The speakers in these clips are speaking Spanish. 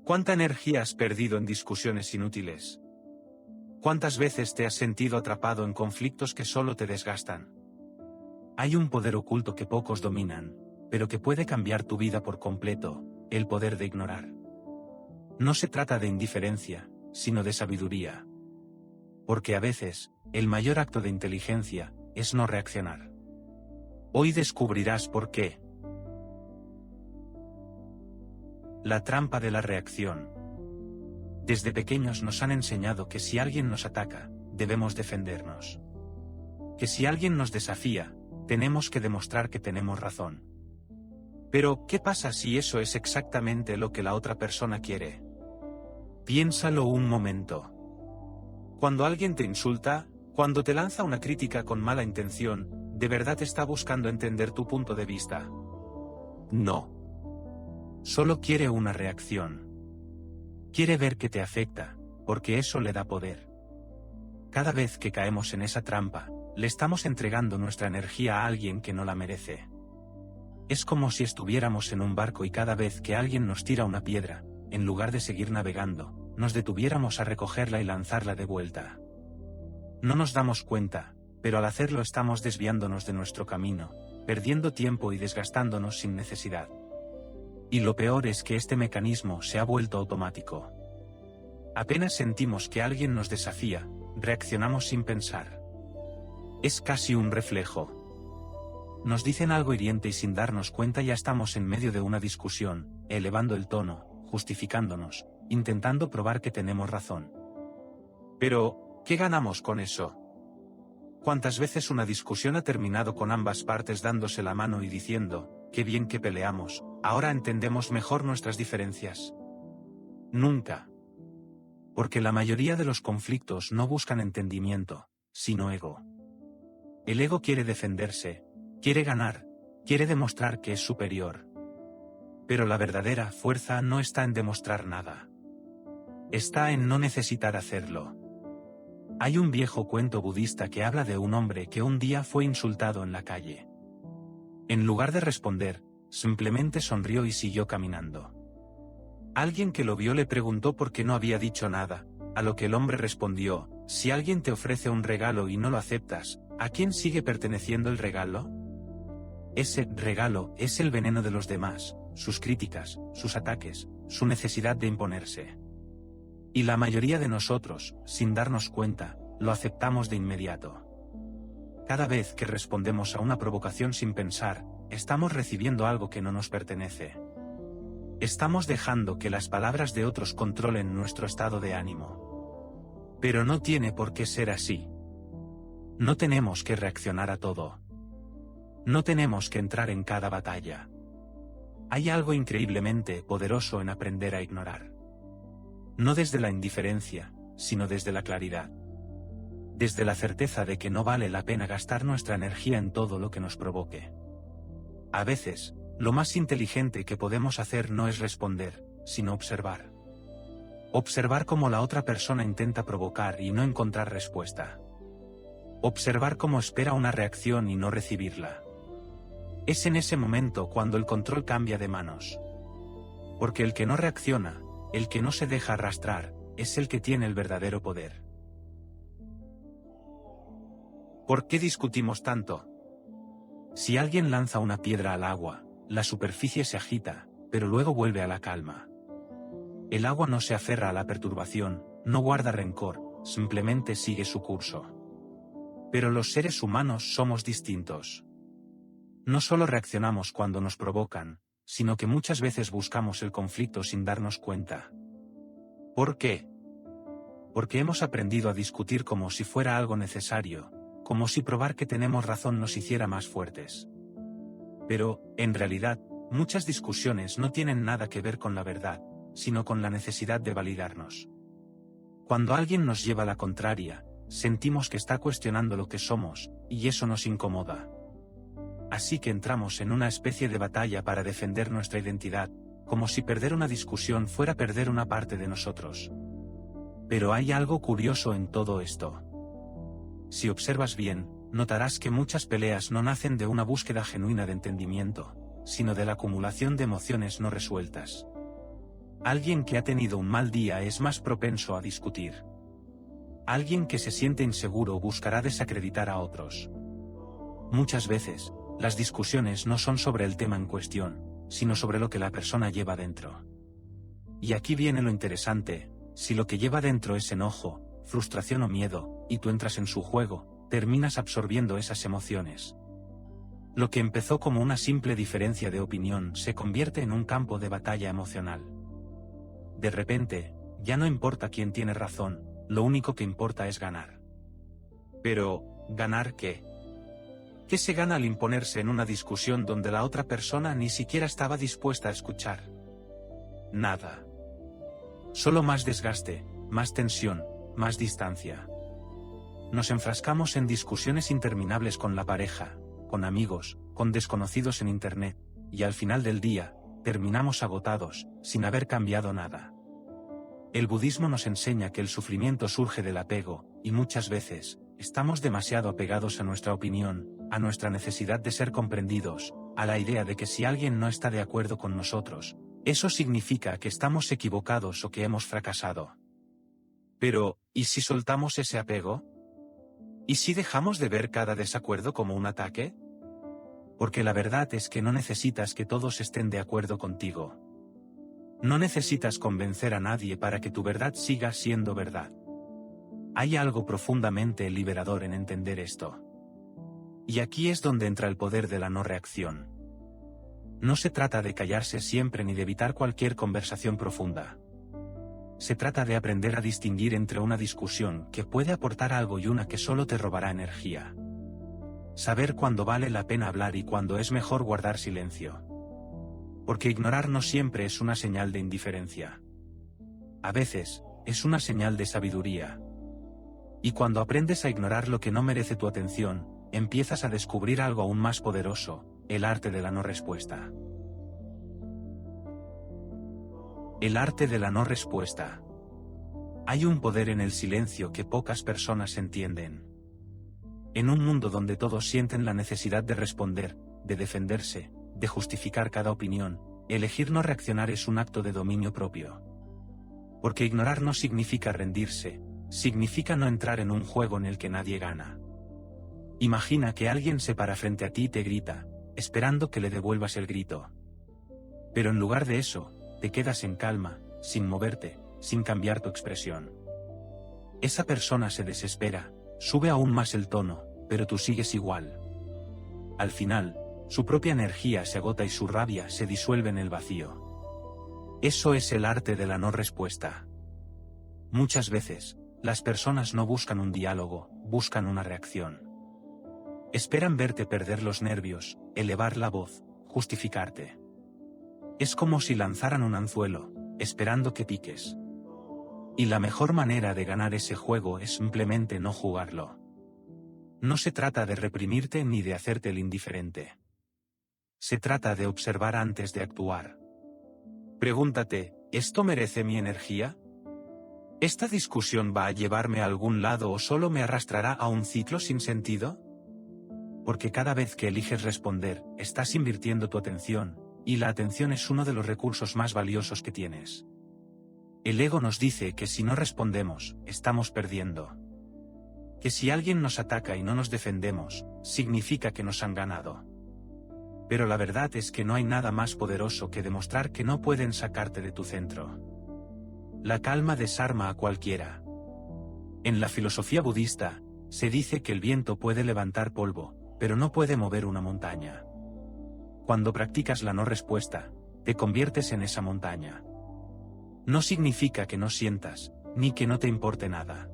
¿Cuánta energía has perdido en discusiones inútiles? ¿Cuántas veces te has sentido atrapado en conflictos que solo te desgastan? Hay un poder oculto que pocos dominan, pero que puede cambiar tu vida por completo, el poder de ignorar. No se trata de indiferencia, sino de sabiduría. Porque a veces, el mayor acto de inteligencia es no reaccionar. Hoy descubrirás por qué. La trampa de la reacción. Desde pequeños nos han enseñado que si alguien nos ataca, debemos defendernos. Que si alguien nos desafía, tenemos que demostrar que tenemos razón. Pero, ¿qué pasa si eso es exactamente lo que la otra persona quiere? Piénsalo un momento. Cuando alguien te insulta, cuando te lanza una crítica con mala intención, ¿de verdad está buscando entender tu punto de vista? No. Solo quiere una reacción. Quiere ver que te afecta, porque eso le da poder. Cada vez que caemos en esa trampa, le estamos entregando nuestra energía a alguien que no la merece. Es como si estuviéramos en un barco y cada vez que alguien nos tira una piedra, en lugar de seguir navegando, nos detuviéramos a recogerla y lanzarla de vuelta. No nos damos cuenta, pero al hacerlo estamos desviándonos de nuestro camino, perdiendo tiempo y desgastándonos sin necesidad. Y lo peor es que este mecanismo se ha vuelto automático. Apenas sentimos que alguien nos desafía, reaccionamos sin pensar. Es casi un reflejo. Nos dicen algo hiriente y sin darnos cuenta ya estamos en medio de una discusión, elevando el tono, justificándonos, intentando probar que tenemos razón. Pero, ¿qué ganamos con eso? ¿Cuántas veces una discusión ha terminado con ambas partes dándose la mano y diciendo, qué bien que peleamos, ahora entendemos mejor nuestras diferencias? Nunca. Porque la mayoría de los conflictos no buscan entendimiento, sino ego. El ego quiere defenderse, quiere ganar, quiere demostrar que es superior. Pero la verdadera fuerza no está en demostrar nada. Está en no necesitar hacerlo. Hay un viejo cuento budista que habla de un hombre que un día fue insultado en la calle. En lugar de responder, simplemente sonrió y siguió caminando. Alguien que lo vio le preguntó por qué no había dicho nada, a lo que el hombre respondió, si alguien te ofrece un regalo y no lo aceptas, ¿a quién sigue perteneciendo el regalo? Ese regalo es el veneno de los demás, sus críticas, sus ataques, su necesidad de imponerse. Y la mayoría de nosotros, sin darnos cuenta, lo aceptamos de inmediato. Cada vez que respondemos a una provocación sin pensar, estamos recibiendo algo que no nos pertenece. Estamos dejando que las palabras de otros controlen nuestro estado de ánimo. Pero no tiene por qué ser así. No tenemos que reaccionar a todo. No tenemos que entrar en cada batalla. Hay algo increíblemente poderoso en aprender a ignorar. No desde la indiferencia, sino desde la claridad. Desde la certeza de que no vale la pena gastar nuestra energía en todo lo que nos provoque. A veces, lo más inteligente que podemos hacer no es responder, sino observar. Observar cómo la otra persona intenta provocar y no encontrar respuesta. Observar cómo espera una reacción y no recibirla. Es en ese momento cuando el control cambia de manos. Porque el que no reacciona, el que no se deja arrastrar, es el que tiene el verdadero poder. ¿Por qué discutimos tanto? Si alguien lanza una piedra al agua, la superficie se agita, pero luego vuelve a la calma. El agua no se aferra a la perturbación, no guarda rencor, simplemente sigue su curso. Pero los seres humanos somos distintos. No solo reaccionamos cuando nos provocan, sino que muchas veces buscamos el conflicto sin darnos cuenta. ¿Por qué? Porque hemos aprendido a discutir como si fuera algo necesario, como si probar que tenemos razón nos hiciera más fuertes. Pero, en realidad, muchas discusiones no tienen nada que ver con la verdad, sino con la necesidad de validarnos. Cuando alguien nos lleva la contraria, sentimos que está cuestionando lo que somos, y eso nos incomoda. Así que entramos en una especie de batalla para defender nuestra identidad, como si perder una discusión fuera perder una parte de nosotros. Pero hay algo curioso en todo esto. Si observas bien, notarás que muchas peleas no nacen de una búsqueda genuina de entendimiento, sino de la acumulación de emociones no resueltas. Alguien que ha tenido un mal día es más propenso a discutir. Alguien que se siente inseguro buscará desacreditar a otros. Muchas veces, las discusiones no son sobre el tema en cuestión, sino sobre lo que la persona lleva dentro. Y aquí viene lo interesante: si lo que lleva dentro es enojo, frustración o miedo, y tú entras en su juego, terminas absorbiendo esas emociones. Lo que empezó como una simple diferencia de opinión se convierte en un campo de batalla emocional. De repente, ya no importa quién tiene razón, lo único que importa es ganar. Pero, ¿ganar qué? ¿Qué se gana al imponerse en una discusión donde la otra persona ni siquiera estaba dispuesta a escuchar? Nada. Solo más desgaste, más tensión, más distancia. Nos enfrascamos en discusiones interminables con la pareja, con amigos, con desconocidos en internet, y al final del día, terminamos agotados, sin haber cambiado nada. El budismo nos enseña que el sufrimiento surge del apego, y muchas veces, estamos demasiado apegados a nuestra opinión, a nuestra necesidad de ser comprendidos, a la idea de que si alguien no está de acuerdo con nosotros, eso significa que estamos equivocados o que hemos fracasado. Pero, ¿y si soltamos ese apego? ¿Y si dejamos de ver cada desacuerdo como un ataque? Porque la verdad es que no necesitas que todos estén de acuerdo contigo. No necesitas convencer a nadie para que tu verdad siga siendo verdad. Hay algo profundamente liberador en entender esto. Y aquí es donde entra el poder de la no reacción. No se trata de callarse siempre ni de evitar cualquier conversación profunda. Se trata de aprender a distinguir entre una discusión que puede aportar algo y una que solo te robará energía. Saber cuándo vale la pena hablar y cuándo es mejor guardar silencio. Porque ignorar no siempre es una señal de indiferencia. A veces, es una señal de sabiduría. Y cuando aprendes a ignorar lo que no merece tu atención, empiezas a descubrir algo aún más poderoso: el arte de la no respuesta. El arte de la no respuesta. Hay un poder en el silencio que pocas personas entienden. En un mundo donde todos sienten la necesidad de responder, de defenderse, de justificar cada opinión, elegir no reaccionar es un acto de dominio propio. Porque ignorar no significa rendirse, significa no entrar en un juego en el que nadie gana. Imagina que alguien se para frente a ti y te grita, esperando que le devuelvas el grito. Pero en lugar de eso, te quedas en calma, sin moverte, sin cambiar tu expresión. Esa persona se desespera, sube aún más el tono, pero tú sigues igual. Al final, su propia energía se agota y su rabia se disuelve en el vacío. Eso es el arte de la no respuesta. Muchas veces, las personas no buscan un diálogo, buscan una reacción. Esperan verte perder los nervios, elevar la voz, justificarte. Es como si lanzaran un anzuelo, esperando que piques. Y la mejor manera de ganar ese juego es simplemente no jugarlo. No se trata de reprimirte ni de hacerte el indiferente. Se trata de observar antes de actuar. Pregúntate, ¿esto merece mi energía? ¿Esta discusión va a llevarme a algún lado o solo me arrastrará a un ciclo sin sentido? Porque cada vez que eliges responder, estás invirtiendo tu atención, y la atención es uno de los recursos más valiosos que tienes. El ego nos dice que si no respondemos, estamos perdiendo. Que si alguien nos ataca y no nos defendemos, significa que nos han ganado. Pero la verdad es que no hay nada más poderoso que demostrar que no pueden sacarte de tu centro. La calma desarma a cualquiera. En la filosofía budista, se dice que el viento puede levantar polvo, pero no puede mover una montaña. Cuando practicas la no respuesta, te conviertes en esa montaña. No significa que no sientas, ni que no te importe nada.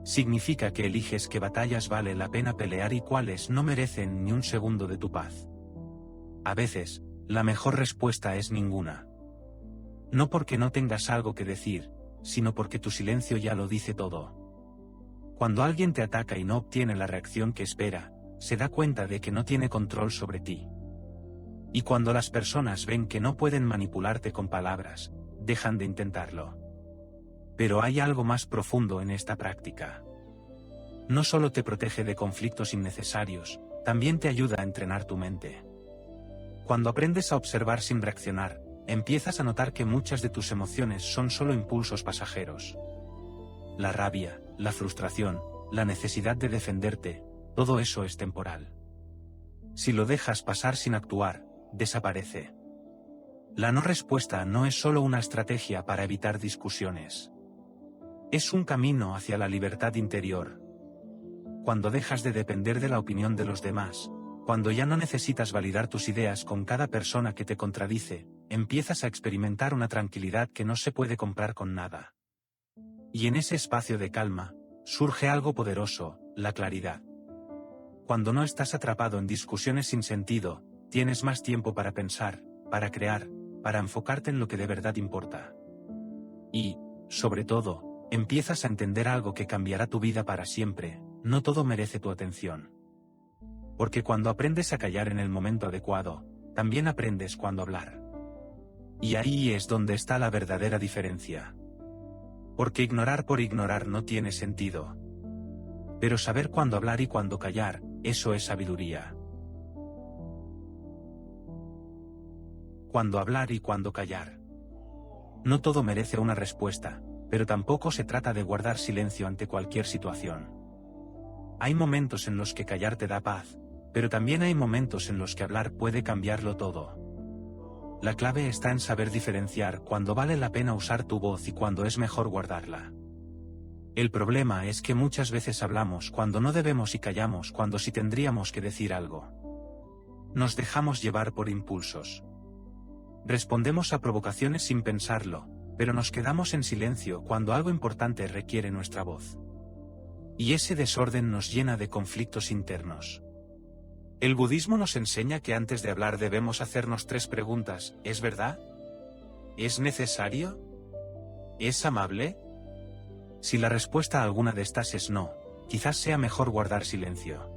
Significa que eliges qué batallas vale la pena pelear y cuáles no merecen ni un segundo de tu paz. A veces, la mejor respuesta es ninguna. No porque no tengas algo que decir, sino porque tu silencio ya lo dice todo. Cuando alguien te ataca y no obtiene la reacción que espera, se da cuenta de que no tiene control sobre ti. Y cuando las personas ven que no pueden manipularte con palabras, dejan de intentarlo. Pero hay algo más profundo en esta práctica. No solo te protege de conflictos innecesarios, también te ayuda a entrenar tu mente. Cuando aprendes a observar sin reaccionar, empiezas a notar que muchas de tus emociones son solo impulsos pasajeros. La rabia, la frustración, la necesidad de defenderte, todo eso es temporal. Si lo dejas pasar sin actuar, desaparece. La no respuesta no es solo una estrategia para evitar discusiones. Es un camino hacia la libertad interior. Cuando dejas de depender de la opinión de los demás, cuando ya no necesitas validar tus ideas con cada persona que te contradice, empiezas a experimentar una tranquilidad que no se puede comprar con nada. Y en ese espacio de calma, surge algo poderoso, la claridad. Cuando no estás atrapado en discusiones sin sentido, tienes más tiempo para pensar, para crear, para enfocarte en lo que de verdad importa. Y, sobre todo, empiezas a entender algo que cambiará tu vida para siempre: no todo merece tu atención. Porque cuando aprendes a callar en el momento adecuado, también aprendes cuándo hablar. Y ahí es donde está la verdadera diferencia. Porque ignorar por ignorar no tiene sentido. Pero saber cuándo hablar y cuándo callar, eso es sabiduría. Cuándo hablar y cuándo callar. No todo merece una respuesta, pero tampoco se trata de guardar silencio ante cualquier situación. Hay momentos en los que callar te da paz, pero también hay momentos en los que hablar puede cambiarlo todo. La clave está en saber diferenciar cuándo vale la pena usar tu voz y cuándo es mejor guardarla. El problema es que muchas veces hablamos cuando no debemos y callamos cuando sí tendríamos que decir algo. Nos dejamos llevar por impulsos. Respondemos a provocaciones sin pensarlo, pero nos quedamos en silencio cuando algo importante requiere nuestra voz. Y ese desorden nos llena de conflictos internos. El budismo nos enseña que antes de hablar debemos hacernos 3 preguntas: ¿es verdad? ¿Es necesario? ¿Es amable? Si la respuesta a alguna de estas es no, quizás sea mejor guardar silencio.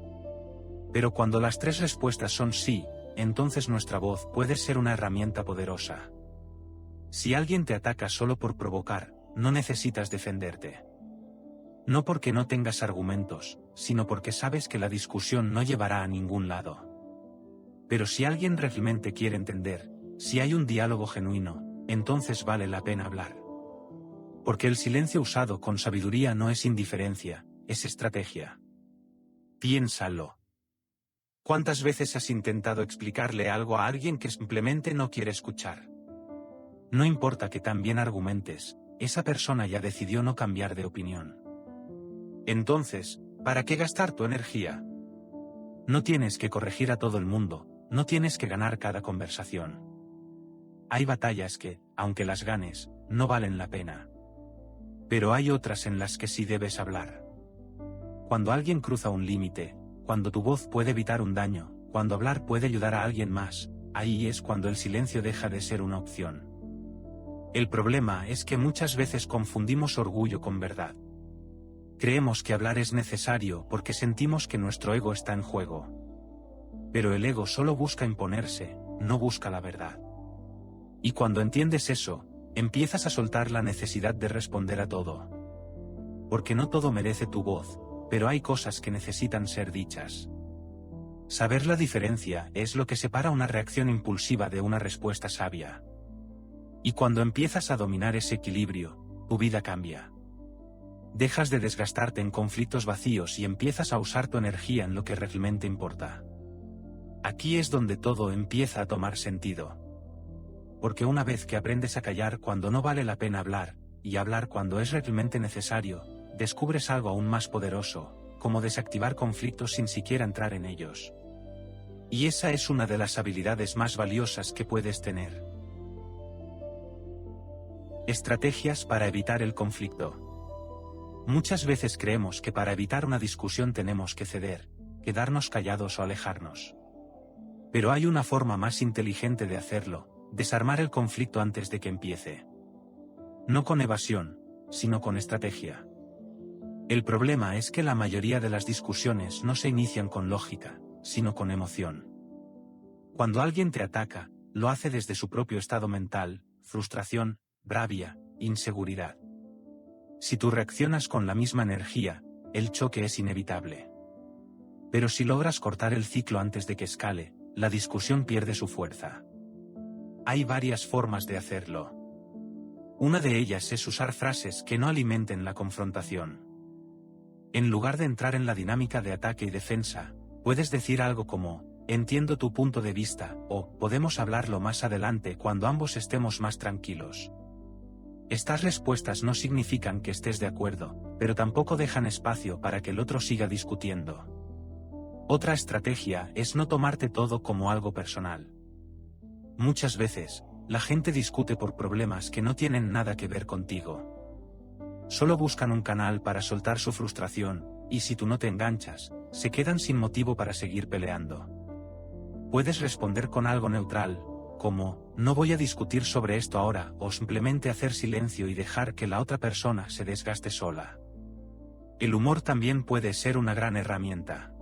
Pero cuando las 3 respuestas son sí, entonces nuestra voz puede ser una herramienta poderosa. Si alguien te ataca solo por provocar, no necesitas defenderte. No porque no tengas argumentos, sino porque sabes que la discusión no llevará a ningún lado. Pero si alguien realmente quiere entender, si hay un diálogo genuino, entonces vale la pena hablar. Porque el silencio usado con sabiduría no es indiferencia, es estrategia. Piénsalo. ¿Cuántas veces has intentado explicarle algo a alguien que simplemente no quiere escuchar? No importa que tan bien argumentes, esa persona ya decidió no cambiar de opinión. Entonces, ¿para qué gastar tu energía? No tienes que corregir a todo el mundo, no tienes que ganar cada conversación. Hay batallas que, aunque las ganes, no valen la pena. Pero hay otras en las que sí debes hablar. Cuando alguien cruza un límite, cuando tu voz puede evitar un daño, cuando hablar puede ayudar a alguien más, ahí es cuando el silencio deja de ser una opción. El problema es que muchas veces confundimos orgullo con verdad. Creemos que hablar es necesario porque sentimos que nuestro ego está en juego. Pero el ego solo busca imponerse, no busca la verdad. Y cuando entiendes eso, empiezas a soltar la necesidad de responder a todo. Porque no todo merece tu voz, pero hay cosas que necesitan ser dichas. Saber la diferencia es lo que separa una reacción impulsiva de una respuesta sabia. Y cuando empiezas a dominar ese equilibrio, tu vida cambia. Dejas de desgastarte en conflictos vacíos y empiezas a usar tu energía en lo que realmente importa. Aquí es donde todo empieza a tomar sentido. Porque una vez que aprendes a callar cuando no vale la pena hablar, y hablar cuando es realmente necesario, descubres algo aún más poderoso, como desactivar conflictos sin siquiera entrar en ellos. Y esa es una de las habilidades más valiosas que puedes tener. Estrategias para evitar el conflicto. Muchas veces creemos que para evitar una discusión tenemos que ceder, quedarnos callados o alejarnos. Pero hay una forma más inteligente de hacerlo: desarmar el conflicto antes de que empiece. No con evasión, sino con estrategia. El problema es que la mayoría de las discusiones no se inician con lógica, sino con emoción. Cuando alguien te ataca, lo hace desde su propio estado mental: frustración, rabia, inseguridad. Si tú reaccionas con la misma energía, el choque es inevitable. Pero si logras cortar el ciclo antes de que escale, la discusión pierde su fuerza. Hay varias formas de hacerlo. Una de ellas es usar frases que no alimenten la confrontación. En lugar de entrar en la dinámica de ataque y defensa, puedes decir algo como, entiendo tu punto de vista, o podemos hablarlo más adelante cuando ambos estemos más tranquilos. Estas respuestas no significan que estés de acuerdo, pero tampoco dejan espacio para que el otro siga discutiendo. Otra estrategia es no tomarte todo como algo personal. Muchas veces, la gente discute por problemas que no tienen nada que ver contigo. Solo buscan un canal para soltar su frustración, y si tú no te enganchas, se quedan sin motivo para seguir peleando. Puedes responder con algo neutral, como, no voy a discutir sobre esto ahora, o simplemente hacer silencio y dejar que la otra persona se desgaste sola. El humor también puede ser una gran herramienta.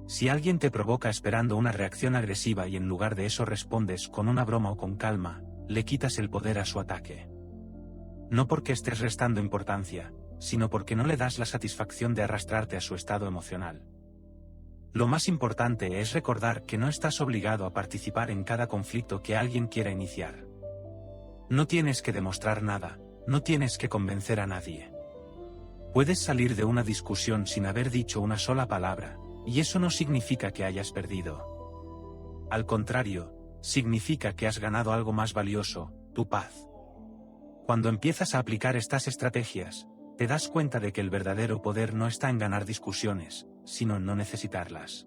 Si alguien te provoca esperando una reacción agresiva y en lugar de eso respondes con una broma o con calma, le quitas el poder a su ataque. No porque estés restando importancia, sino porque no le das la satisfacción de arrastrarte a su estado emocional. Lo más importante es recordar que no estás obligado a participar en cada conflicto que alguien quiera iniciar. No tienes que demostrar nada, no tienes que convencer a nadie. Puedes salir de una discusión sin haber dicho una sola palabra, y eso no significa que hayas perdido. Al contrario, significa que has ganado algo más valioso, tu paz. Cuando empiezas a aplicar estas estrategias, te das cuenta de que el verdadero poder no está en ganar discusiones, sino en no necesitarlas.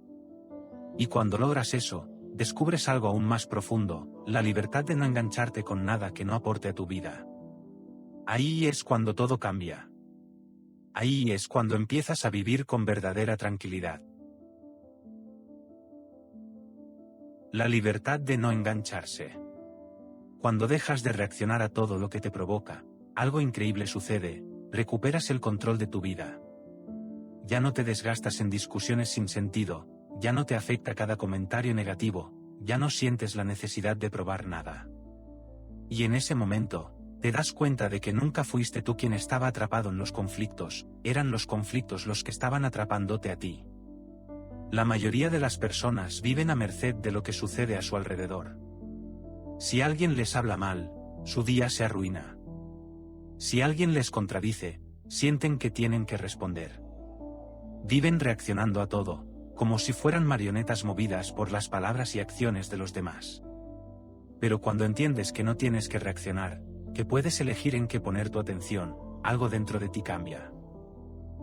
Y cuando logras eso, descubres algo aún más profundo, la libertad de no engancharte con nada que no aporte a tu vida. Ahí es cuando todo cambia. Ahí es cuando empiezas a vivir con verdadera tranquilidad. La libertad de no engancharse. Cuando dejas de reaccionar a todo lo que te provoca, algo increíble sucede, recuperas el control de tu vida. Ya no te desgastas en discusiones sin sentido, ya no te afecta cada comentario negativo, ya no sientes la necesidad de probar nada. Y en ese momento, te das cuenta de que nunca fuiste tú quien estaba atrapado en los conflictos, eran los conflictos los que estaban atrapándote a ti. La mayoría de las personas viven a merced de lo que sucede a su alrededor. Si alguien les habla mal, su día se arruina. Si alguien les contradice, sienten que tienen que responder. Viven reaccionando a todo, como si fueran marionetas movidas por las palabras y acciones de los demás. Pero cuando entiendes que no tienes que reaccionar, que puedes elegir en qué poner tu atención, algo dentro de ti cambia.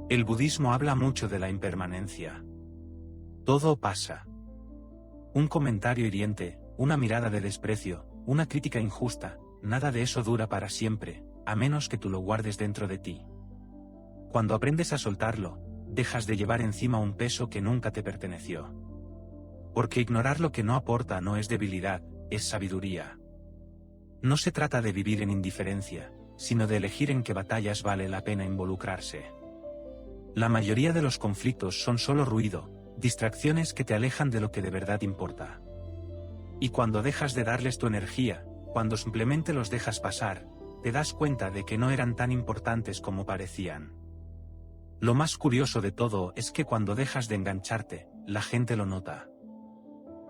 El budismo habla mucho de la impermanencia. Todo pasa. Un comentario hiriente, una mirada de desprecio, una crítica injusta, nada de eso dura para siempre, a menos que tú lo guardes dentro de ti. Cuando aprendes a soltarlo, dejas de llevar encima un peso que nunca te perteneció. Porque ignorar lo que no aporta no es debilidad, es sabiduría. No se trata de vivir en indiferencia, sino de elegir en qué batallas vale la pena involucrarse. La mayoría de los conflictos son solo ruido, distracciones que te alejan de lo que de verdad importa. Y cuando dejas de darles tu energía, cuando simplemente los dejas pasar, te das cuenta de que no eran tan importantes como parecían. Lo más curioso de todo es que cuando dejas de engancharte, la gente lo nota.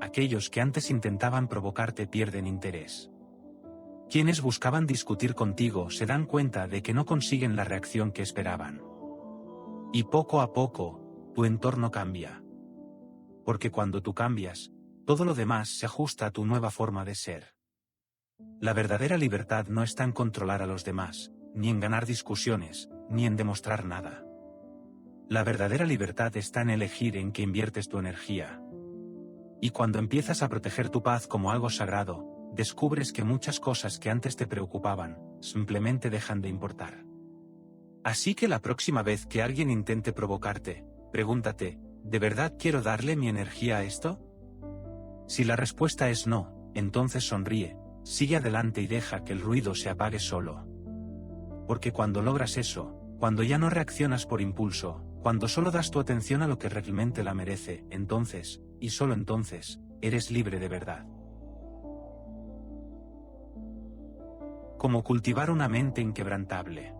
Aquellos que antes intentaban provocarte pierden interés. Quienes buscaban discutir contigo se dan cuenta de que no consiguen la reacción que esperaban. Y poco a poco, tu entorno cambia. Porque cuando tú cambias, todo lo demás se ajusta a tu nueva forma de ser. La verdadera libertad no está en controlar a los demás, ni en ganar discusiones, ni en demostrar nada. La verdadera libertad está en elegir en qué inviertes tu energía. Y cuando empiezas a proteger tu paz como algo sagrado, descubres que muchas cosas que antes te preocupaban, simplemente dejan de importar. Así que la próxima vez que alguien intente provocarte, pregúntate, ¿de verdad quiero darle mi energía a esto? Si la respuesta es no, entonces sonríe, sigue adelante y deja que el ruido se apague solo. Porque cuando logras eso, cuando ya no reaccionas por impulso, cuando solo das tu atención a lo que realmente la merece, entonces, y solo entonces, eres libre de verdad. Como cultivar una mente inquebrantable.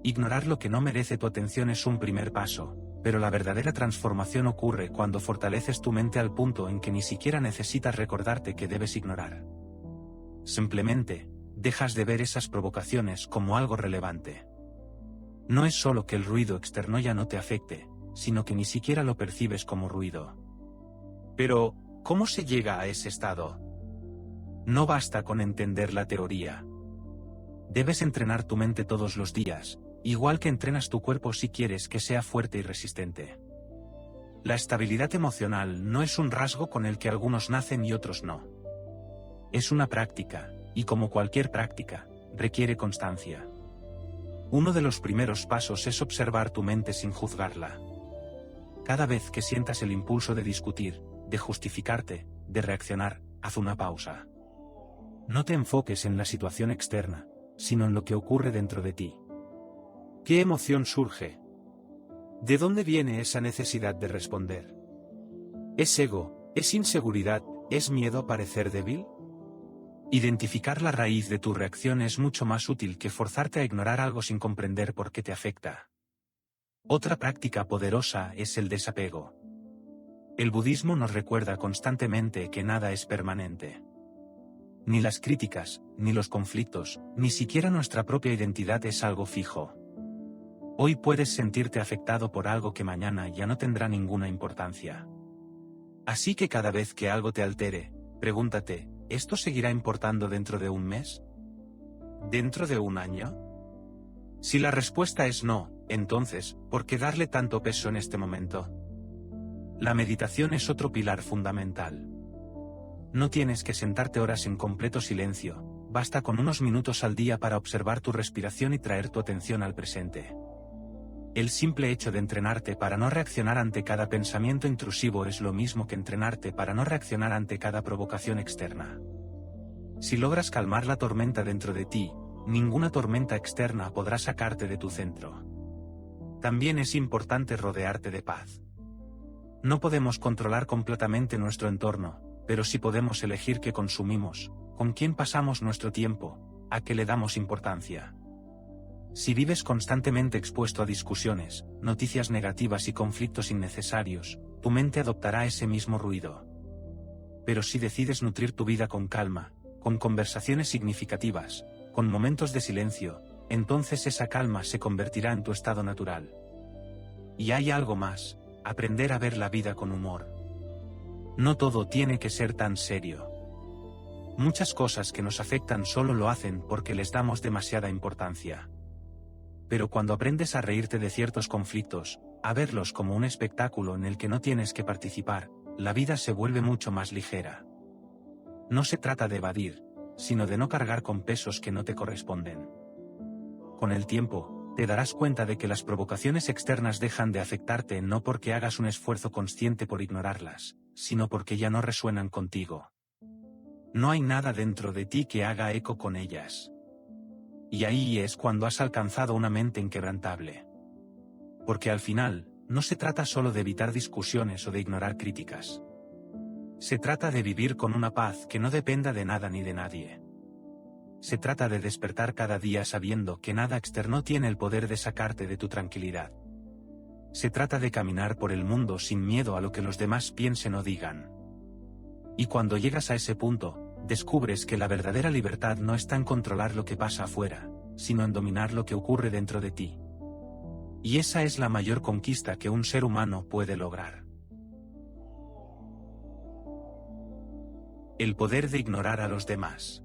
Ignorar lo que no merece tu atención es un primer paso, pero la verdadera transformación ocurre cuando fortaleces tu mente al punto en que ni siquiera necesitas recordarte que debes ignorar. Simplemente, dejas de ver esas provocaciones como algo relevante. No es solo que el ruido externo ya no te afecte, sino que ni siquiera lo percibes como ruido. Pero, ¿cómo se llega a ese estado? No basta con entender la teoría. Debes entrenar tu mente todos los días, igual que entrenas tu cuerpo si quieres que sea fuerte y resistente. La estabilidad emocional no es un rasgo con el que algunos nacen y otros no. Es una práctica, y como cualquier práctica, requiere constancia. Uno de los primeros pasos es observar tu mente sin juzgarla. Cada vez que sientas el impulso de discutir, de justificarte, de reaccionar, haz una pausa. No te enfoques en la situación externa, sino en lo que ocurre dentro de ti. ¿Qué emoción surge? ¿De dónde viene esa necesidad de responder? ¿Es ego? ¿Es inseguridad? ¿Es miedo a parecer débil? Identificar la raíz de tu reacción es mucho más útil que forzarte a ignorar algo sin comprender por qué te afecta. Otra práctica poderosa es el desapego. El budismo nos recuerda constantemente que nada es permanente. Ni las críticas, ni los conflictos, ni siquiera nuestra propia identidad es algo fijo. Hoy puedes sentirte afectado por algo que mañana ya no tendrá ninguna importancia. Así que cada vez que algo te altere, pregúntate, ¿esto seguirá importando dentro de un mes? ¿Dentro de un año? Si la respuesta es no, entonces, ¿por qué darle tanto peso en este momento? La meditación es otro pilar fundamental. No tienes que sentarte horas en completo silencio, basta con unos minutos al día para observar tu respiración y traer tu atención al presente. El simple hecho de entrenarte para no reaccionar ante cada pensamiento intrusivo es lo mismo que entrenarte para no reaccionar ante cada provocación externa. Si logras calmar la tormenta dentro de ti, ninguna tormenta externa podrá sacarte de tu centro. También es importante rodearte de paz. No podemos controlar completamente nuestro entorno, pero sí podemos elegir qué consumimos, con quién pasamos nuestro tiempo, a qué le damos importancia. Si vives constantemente expuesto a discusiones, noticias negativas y conflictos innecesarios, tu mente adoptará ese mismo ruido. Pero si decides nutrir tu vida con calma, con conversaciones significativas, con momentos de silencio, entonces esa calma se convertirá en tu estado natural. Y hay algo más, aprender a ver la vida con humor. No todo tiene que ser tan serio. Muchas cosas que nos afectan solo lo hacen porque les damos demasiada importancia. Pero cuando aprendes a reírte de ciertos conflictos, a verlos como un espectáculo en el que no tienes que participar, la vida se vuelve mucho más ligera. No se trata de evadir, sino de no cargar con pesos que no te corresponden. Con el tiempo, te darás cuenta de que las provocaciones externas dejan de afectarte no porque hagas un esfuerzo consciente por ignorarlas, sino porque ya no resuenan contigo. No hay nada dentro de ti que haga eco con ellas. Y ahí es cuando has alcanzado una mente inquebrantable. Porque al final, no se trata solo de evitar discusiones o de ignorar críticas. Se trata de vivir con una paz que no dependa de nada ni de nadie. Se trata de despertar cada día sabiendo que nada externo tiene el poder de sacarte de tu tranquilidad. Se trata de caminar por el mundo sin miedo a lo que los demás piensen o digan. Y cuando llegas a ese punto, descubres que la verdadera libertad no está en controlar lo que pasa afuera, sino en dominar lo que ocurre dentro de ti. Y esa es la mayor conquista que un ser humano puede lograr. El poder de ignorar a los demás.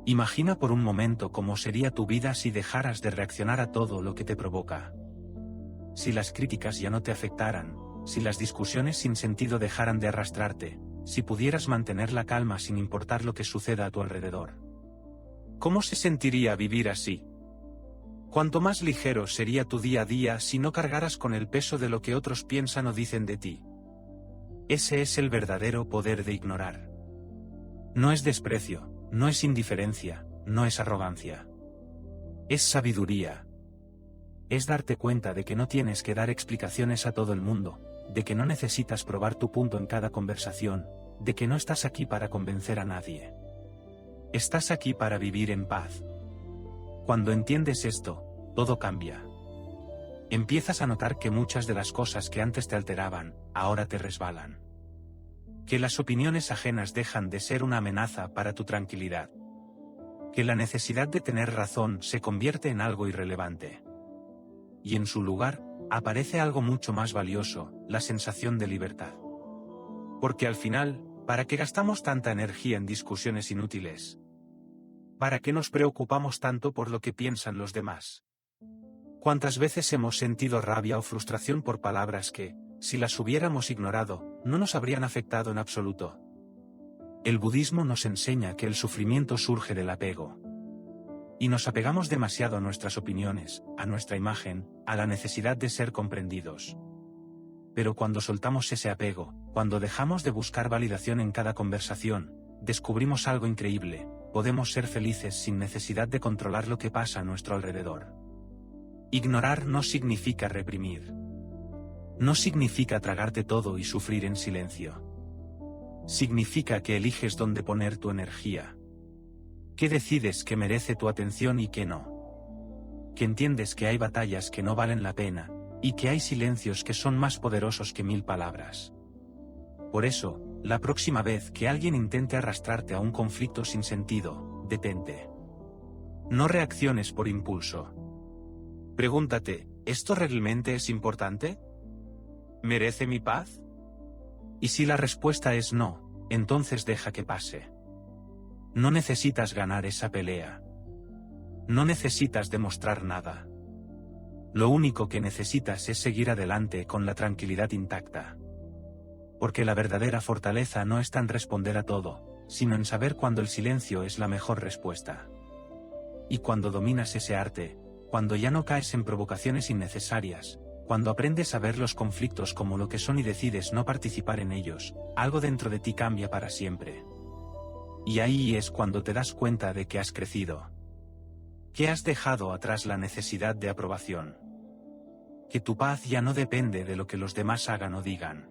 Imagina por un momento cómo sería tu vida si dejaras de reaccionar a todo lo que te provoca. Si las críticas ya no te afectaran, si las discusiones sin sentido dejaran de arrastrarte, si pudieras mantener la calma sin importar lo que suceda a tu alrededor. ¿Cómo se sentiría vivir así? Cuanto más ligero sería tu día a día si no cargaras con el peso de lo que otros piensan o dicen de ti. Ese es el verdadero poder de ignorar. No es desprecio, no es indiferencia, no es arrogancia. Es sabiduría. Es darte cuenta de que no tienes que dar explicaciones a todo el mundo, de que no necesitas probar tu punto en cada conversación, de que no estás aquí para convencer a nadie. Estás aquí para vivir en paz. Cuando entiendes esto, todo cambia. Empiezas a notar que muchas de las cosas que antes te alteraban, ahora te resbalan. Que las opiniones ajenas dejan de ser una amenaza para tu tranquilidad. que la necesidad de tener razón se convierte en algo irrelevante. Y en su lugar, aparece algo mucho más valioso, la sensación de libertad. Porque al final, ¿para qué gastamos tanta energía en discusiones inútiles? ¿Para qué nos preocupamos tanto por lo que piensan los demás? ¿Cuántas veces hemos sentido rabia o frustración por palabras que, si las hubiéramos ignorado, no nos habrían afectado en absoluto? El budismo nos enseña que el sufrimiento surge del apego. Y nos apegamos demasiado a nuestras opiniones, a nuestra imagen, a la necesidad de ser comprendidos. Pero cuando soltamos ese apego, cuando dejamos de buscar validación en cada conversación, descubrimos algo increíble: podemos ser felices sin necesidad de controlar lo que pasa a nuestro alrededor. Ignorar no significa reprimir. No significa tragarte todo y sufrir en silencio. Significa que eliges dónde poner tu energía. Que decides que merece tu atención y que no. Que entiendes que hay batallas que no valen la pena, y que hay silencios que son más poderosos que 1000 palabras. Por eso, la próxima vez que alguien intente arrastrarte a un conflicto sin sentido, detente. No reacciones por impulso. Pregúntate, ¿esto realmente es importante? ¿Merece mi paz? Y si la respuesta es no, entonces deja que pase. No necesitas ganar esa pelea. No necesitas demostrar nada. Lo único que necesitas es seguir adelante con la tranquilidad intacta. Porque la verdadera fortaleza no está en responder a todo, sino en saber cuándo el silencio es la mejor respuesta. Y cuando dominas ese arte, cuando ya no caes en provocaciones innecesarias, cuando aprendes a ver los conflictos como lo que son y decides no participar en ellos, algo dentro de ti cambia para siempre. Y ahí es cuando te das cuenta de que has crecido. Que has dejado atrás la necesidad de aprobación. Que tu paz ya no depende de lo que los demás hagan o digan.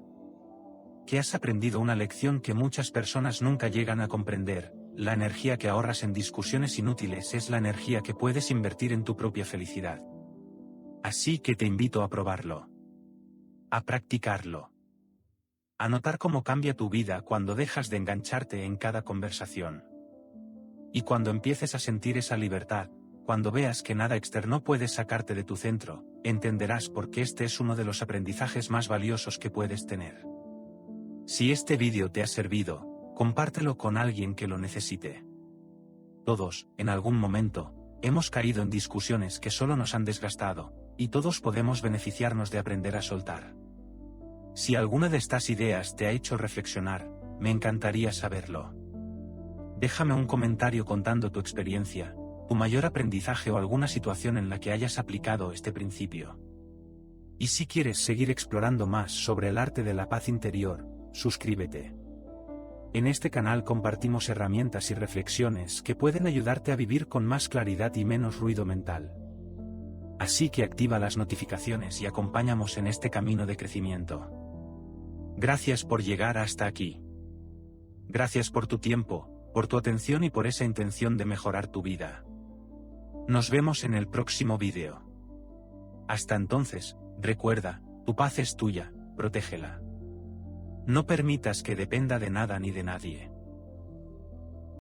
Que has aprendido una lección que muchas personas nunca llegan a comprender: la energía que ahorras en discusiones inútiles es la energía que puedes invertir en tu propia felicidad. Así que te invito a probarlo. A practicarlo. A notar cómo cambia tu vida cuando dejas de engancharte en cada conversación. Y cuando empieces a sentir esa libertad, cuando veas que nada externo puede sacarte de tu centro, entenderás por qué este es uno de los aprendizajes más valiosos que puedes tener. Si este vídeo te ha servido, compártelo con alguien que lo necesite. Todos, en algún momento, hemos caído en discusiones que solo nos han desgastado, y todos podemos beneficiarnos de aprender a soltar. Si alguna de estas ideas te ha hecho reflexionar, me encantaría saberlo. Déjame un comentario contando tu experiencia, tu mayor aprendizaje o alguna situación en la que hayas aplicado este principio. Y si quieres seguir explorando más sobre el arte de la paz interior, suscríbete. En este canal compartimos herramientas y reflexiones que pueden ayudarte a vivir con más claridad y menos ruido mental. Así que activa las notificaciones y acompáñanos en este camino de crecimiento. Gracias por llegar hasta aquí. Gracias por tu tiempo, por tu atención y por esa intención de mejorar tu vida. Nos vemos en el próximo vídeo. Hasta entonces, recuerda, tu paz es tuya, protégela. No permitas que dependa de nada ni de nadie.